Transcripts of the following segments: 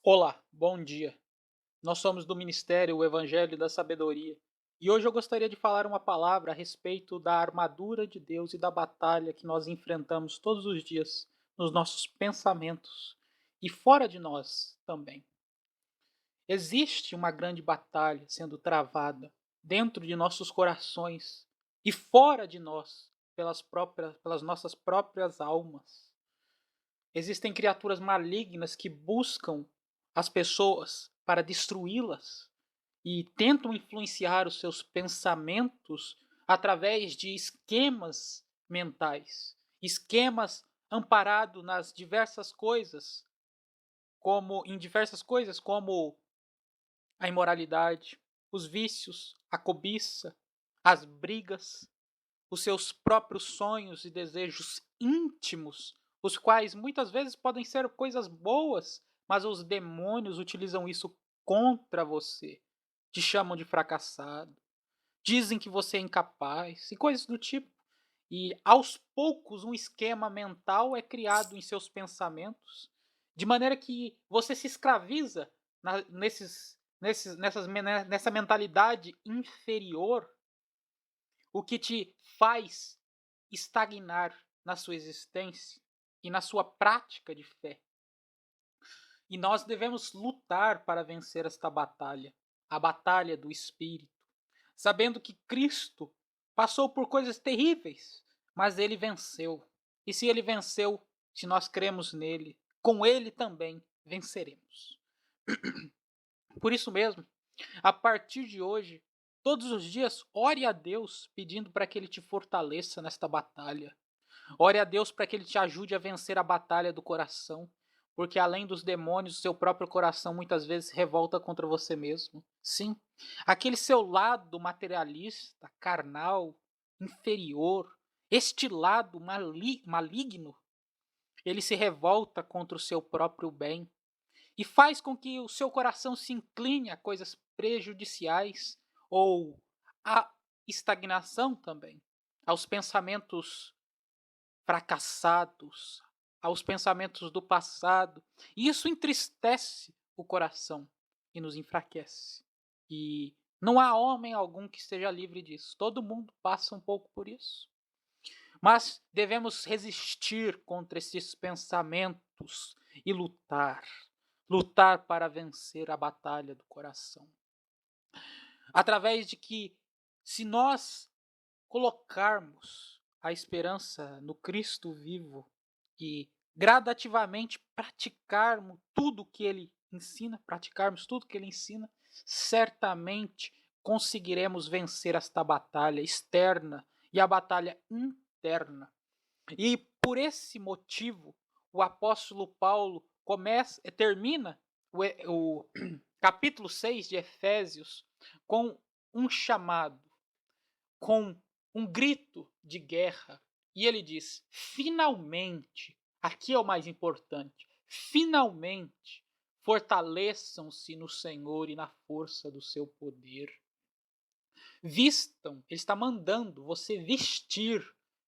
Olá, bom dia. Nós somos do Ministério O Evangelho da Sabedoria e hoje eu gostaria de falar uma palavra a respeito da armadura de Deus e da batalha que nós enfrentamos todos os dias nos nossos pensamentos e fora de nós também. Existe uma grande batalha sendo travada dentro de nossos corações e fora de nós pelas nossas próprias almas. Existem criaturas malignas que buscam as pessoas para destruí-las e tentam influenciar os seus pensamentos através de esquemas mentais, esquemas amparados nas diversas coisas, como a imoralidade, os vícios, a cobiça, as brigas, os seus próprios sonhos e desejos íntimos, os quais muitas vezes podem ser coisas boas, mas os demônios utilizam isso contra você. Te chamam de fracassado, dizem que você é incapaz e coisas do tipo. E aos poucos um esquema mental é criado em seus pensamentos, de maneira que você se escraviza nessa mentalidade inferior, o que te faz estagnar na sua existência e na sua prática de fé. E nós devemos lutar para vencer esta batalha, a batalha do espírito, sabendo que Cristo passou por coisas terríveis, mas ele venceu. E se ele venceu, se nós cremos nele, com ele também venceremos. Por isso mesmo, a partir de hoje, todos os dias, ore a Deus pedindo para que Ele te fortaleça nesta batalha. Ore a Deus para que Ele te ajude a vencer a batalha do coração, porque além dos demônios, o seu próprio coração muitas vezes revolta contra você mesmo. Sim, aquele seu lado materialista, carnal, inferior, este lado maligno, ele se revolta contra o seu próprio bem e faz com que o seu coração se incline a coisas prejudiciais ou à estagnação também, aos pensamentos fracassados, aos pensamentos do passado. E isso entristece o coração e nos enfraquece. E não há homem algum que esteja livre disso. Todo mundo passa um pouco por isso. Mas devemos resistir contra esses pensamentos e lutar. Lutar para vencer a batalha do coração. Através de que, se nós colocarmos a esperança no Cristo vivo e gradativamente praticarmos tudo que ele ensina, certamente conseguiremos vencer esta batalha externa e a batalha interna. E por esse motivo, o apóstolo Paulo termina o capítulo 6 de Efésios com um chamado, com um grito de guerra. E ele diz: finalmente, aqui é o mais importante, finalmente fortaleçam-se no Senhor e na força do seu poder. Vistam, ele está mandando você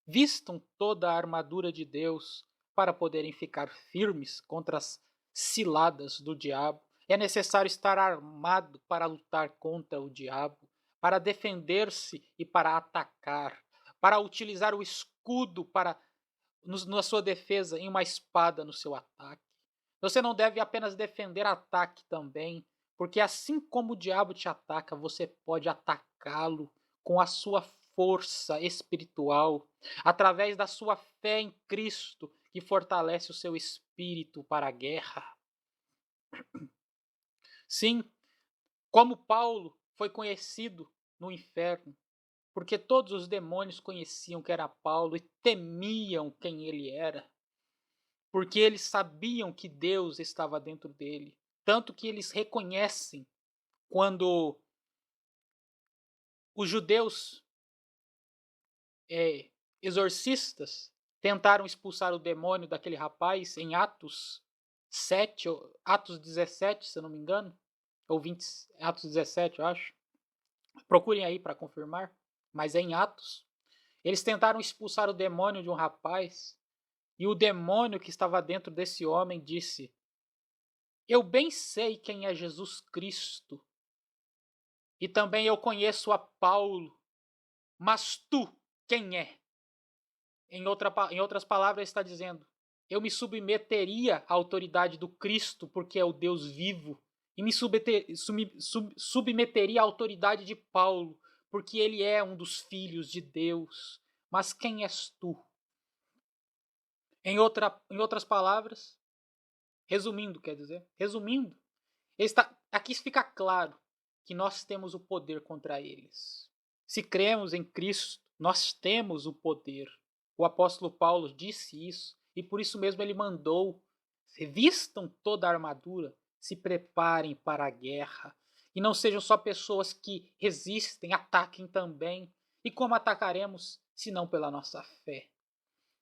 vistam toda a armadura de Deus para poderem ficar firmes contra as ciladas do diabo. É necessário estar armado para lutar contra o diabo, para defender-se e para atacar, para utilizar o escudo na sua defesa e uma espada no seu ataque. Você não deve apenas defender ataque também, porque assim como o diabo te ataca, você pode atacá-lo com a sua força espiritual, através da sua fé em Cristo, que fortalece o seu espírito para a guerra. Sim, como Paulo foi conhecido no inferno, porque todos os demônios conheciam que era Paulo e temiam quem ele era, porque eles sabiam que Deus estava dentro dele, tanto que eles reconhecem quando os judeus exorcistas tentaram expulsar o demônio daquele rapaz em Atos 17, se eu não me engano, ou 20, Atos 17, eu acho. Procurem aí para confirmar, mas é em Atos. Eles tentaram expulsar o demônio de um rapaz e o demônio que estava dentro desse homem disse: Eu bem sei quem é Jesus Cristo, e também eu conheço a Paulo, mas tu, quem é? Em outras palavras, está dizendo: eu me submeteria à autoridade do Cristo, porque é o Deus vivo, e me submeteria à autoridade de Paulo, porque ele é um dos filhos de Deus. Mas quem és tu? Em outras palavras, resumindo, quer dizer, resumindo, aqui fica claro que nós temos o poder contra eles. Se cremos em Cristo, nós temos o poder. O apóstolo Paulo disse isso, e por isso mesmo ele mandou: revistam toda a armadura, se preparem para a guerra, e não sejam só pessoas que resistem, ataquem também. E como atacaremos, se não pela nossa fé?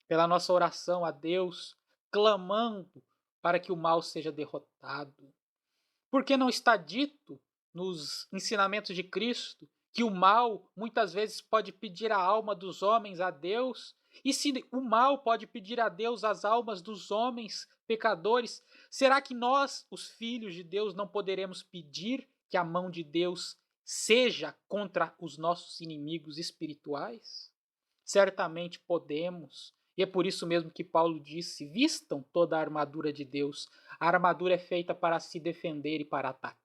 Pela nossa oração a Deus, clamando para que o mal seja derrotado. Porque não está dito nos ensinamentos de Cristo que o mal muitas vezes pode pedir a alma dos homens a Deus? E se o mal pode pedir a Deus as almas dos homens pecadores, será que nós, os filhos de Deus, não poderemos pedir que a mão de Deus seja contra os nossos inimigos espirituais? Certamente podemos. E é por isso mesmo que Paulo disse: vistam toda a armadura de Deus. A armadura é feita para se defender e para atacar.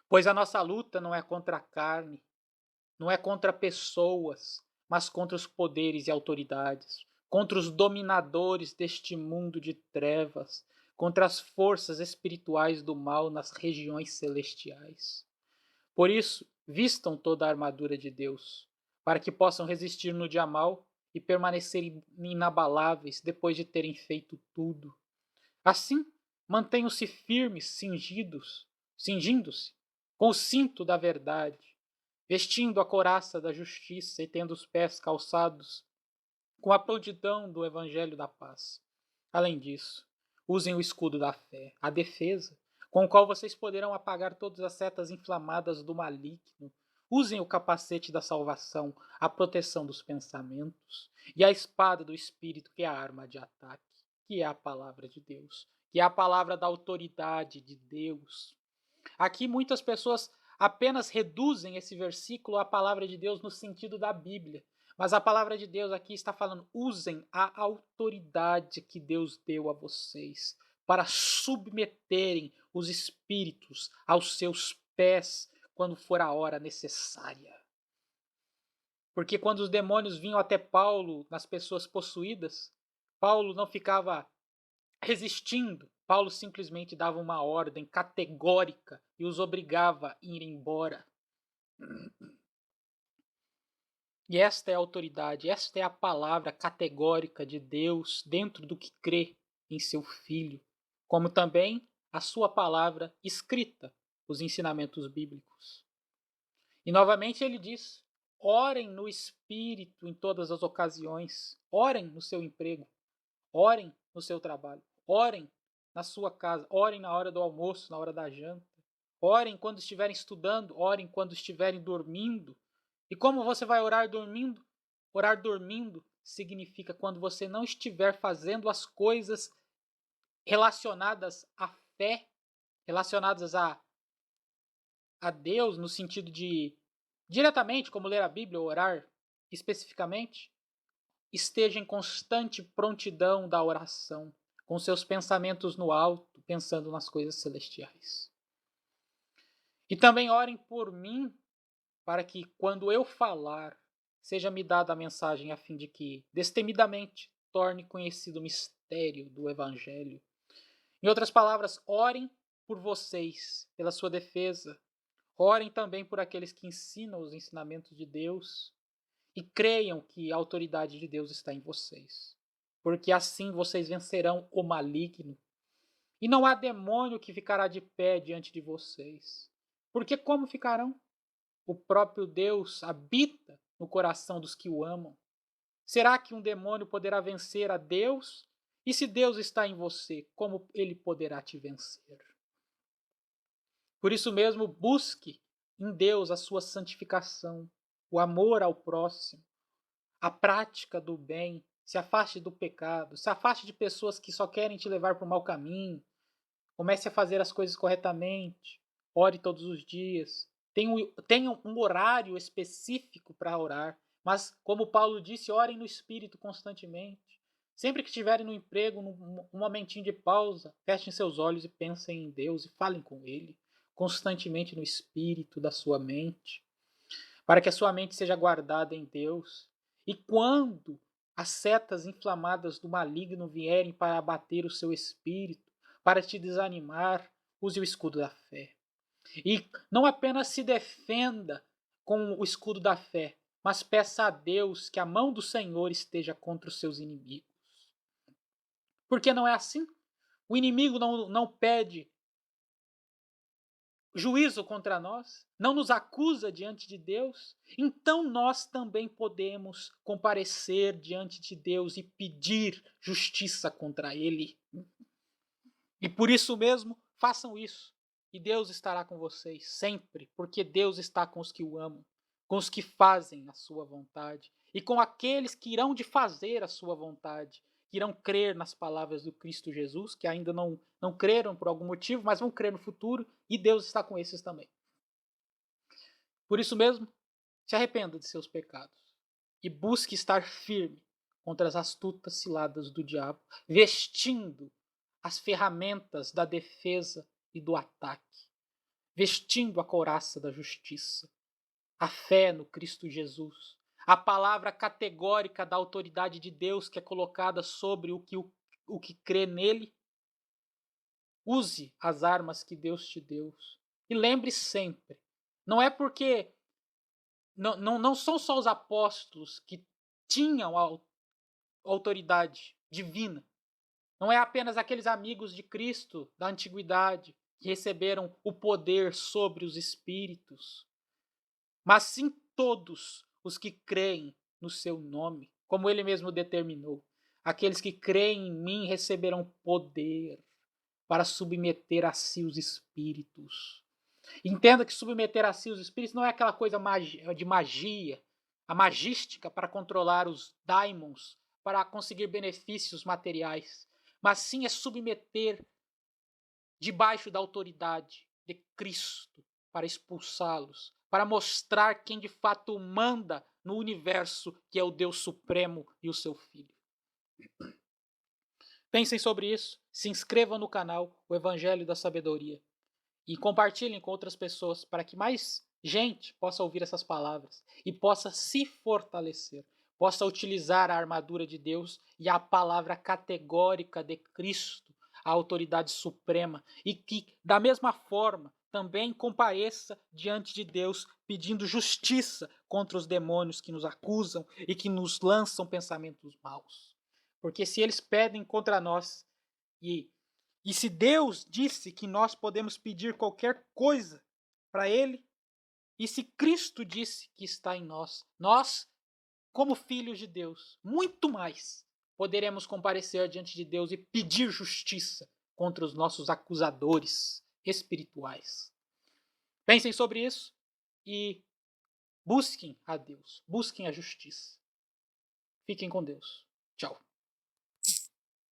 Pois a nossa luta não é contra a carne, não é contra pessoas, mas contra os poderes e autoridades, contra os dominadores deste mundo de trevas, contra as forças espirituais do mal nas regiões celestiais. Por isso, vistam toda a armadura de Deus, para que possam resistir no dia mal e permanecerem inabaláveis depois de terem feito tudo. Assim, mantenham-se firmes, cingindo-se com o cinto da verdade, vestindo a couraça da justiça e tendo os pés calçados com a prontidão do evangelho da paz. Além disso, usem o escudo da fé, a defesa, com o qual vocês poderão apagar todas as setas inflamadas do maligno. Usem o capacete da salvação, a proteção dos pensamentos, e a espada do Espírito, que é a arma de ataque, que é a palavra de Deus, que é a palavra da autoridade de Deus. Aqui muitas pessoas apenas reduzem esse versículo à palavra de Deus no sentido da Bíblia. Mas a palavra de Deus aqui está falando: usem a autoridade que Deus deu a vocês para submeterem os espíritos aos seus pés quando for a hora necessária. Porque quando os demônios vinham até Paulo nas pessoas possuídas, Paulo não ficava resistindo. Paulo simplesmente dava uma ordem categórica e os obrigava a ir embora. E esta é a autoridade, esta é a palavra categórica de Deus dentro do que crê em seu Filho, como também a sua palavra escrita, os ensinamentos bíblicos. E novamente ele diz: orem no Espírito em todas as ocasiões, orem no seu emprego, orem no seu trabalho, orem na sua casa, orem na hora do almoço, na hora da janta, orem quando estiverem estudando, orem quando estiverem dormindo. E como você vai orar dormindo? Orar dormindo significa quando você não estiver fazendo as coisas relacionadas à fé, relacionadas a Deus, no sentido de diretamente, como ler a Bíblia ou orar especificamente, esteja em constante prontidão da oração, com seus pensamentos no alto, pensando nas coisas celestiais. E também orem por mim, para que, quando eu falar, seja-me dada a mensagem a fim de que, destemidamente, torne conhecido o mistério do Evangelho. Em outras palavras, orem por vocês, pela sua defesa. Orem também por aqueles que ensinam os ensinamentos de Deus e creiam que a autoridade de Deus está em vocês. Porque assim vocês vencerão o maligno. E não há demônio que ficará de pé diante de vocês. Porque como ficarão? O próprio Deus habita no coração dos que o amam. Será que um demônio poderá vencer a Deus? E se Deus está em você, como ele poderá te vencer? Por isso mesmo, busque em Deus a sua santificação, o amor ao próximo, a prática do bem, se afaste do pecado, se afaste de pessoas que só querem te levar para o mau caminho, Comece a fazer as coisas corretamente. Ore todos os dias. Tenha um horário específico para orar. Mas, como Paulo disse, orem no Espírito constantemente. Sempre que estiverem no emprego, um momentinho de pausa, fechem seus olhos e pensem em Deus e falem com Ele constantemente no Espírito da sua mente, para que a sua mente seja guardada em Deus. E quando as setas inflamadas do maligno vierem para abater o seu espírito, para te desanimar, use o escudo da fé. E não apenas se defenda com o escudo da fé, mas peça a Deus que a mão do Senhor esteja contra os seus inimigos. Porque não é assim? O inimigo não pede juízo contra nós, não nos acusa diante de Deus, então nós também podemos comparecer diante de Deus e pedir justiça contra ele. E por isso mesmo, façam isso. E Deus estará com vocês sempre, porque Deus está com os que o amam, com os que fazem a sua vontade e com aqueles que irão de fazer a sua vontade, que irão crer nas palavras do Cristo Jesus, que ainda não creram por algum motivo, mas vão crer no futuro, e Deus está com esses também. Por isso mesmo, se arrependa de seus pecados e busque estar firme contra as astutas ciladas do diabo, vestindo as ferramentas da defesa e do ataque, vestindo a couraça da justiça, a fé no Cristo Jesus, a palavra categórica da autoridade de Deus que é colocada sobre o que crê nele. Use as armas que Deus te deu. E lembre sempre, não é porque não são só os apóstolos que tinham a autoridade divina. Não é apenas aqueles amigos de Cristo da antiguidade que receberam o poder sobre os espíritos, mas sim todos os que creem no seu nome, como ele mesmo determinou. Aqueles que creem em mim receberão poder para submeter a si os espíritos. Entenda que submeter a si os espíritos não é aquela coisa de magia, a magística para controlar os daimons, para conseguir benefícios materiais, mas sim é submeter debaixo da autoridade de Cristo para expulsá-los, para mostrar quem de fato manda no universo, que é o Deus Supremo e o seu Filho. Pensem sobre isso, se inscrevam no canal O Evangelho da Sabedoria e compartilhem com outras pessoas para que mais gente possa ouvir essas palavras e possa se fortalecer, possa utilizar a armadura de Deus e a palavra categórica de Cristo, a autoridade suprema, e que, da mesma forma, também compareça diante de Deus pedindo justiça contra os demônios que nos acusam e que nos lançam pensamentos maus. Porque se eles pedem contra nós e se Deus disse que nós podemos pedir qualquer coisa para Ele, e se Cristo disse que está em nós, nós, como filhos de Deus, muito mais poderemos comparecer diante de Deus e pedir justiça contra os nossos acusadores espirituais. Pensem sobre isso e busquem a Deus, busquem a justiça. Fiquem com Deus. Tchau.